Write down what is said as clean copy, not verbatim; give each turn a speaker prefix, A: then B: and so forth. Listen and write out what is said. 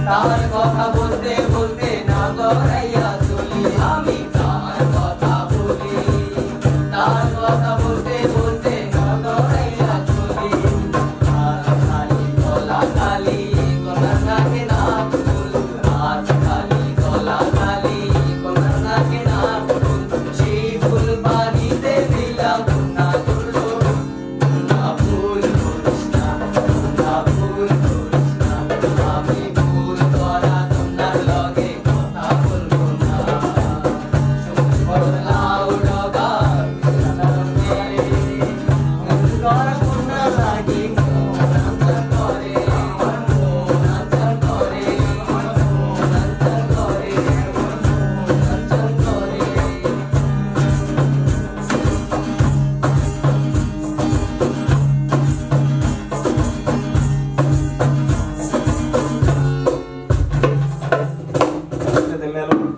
A: তার কথা বলতে বলতে না গড়াইয়া চলি, আমি তার কথা বলি, তার কথা বলতে বলতে না গড়াইয়া চলি। হাত খালি গলা খালি গলার নাকে না ফুল, হাত খালি গলা খালি গলার নাকে না ফুল, সেই ফুল পানিতে দিলাম না তুলো, না ফুল করিস না, না ফুল করিস না, আমি ভুল করা তোমার লগে কথা বলবো না। সুন্দর লাউ ডগা করা কন্যা লাগি নাচন করে, নাচন করে, নাচন করে, নাচন করে।
B: Este de Melo.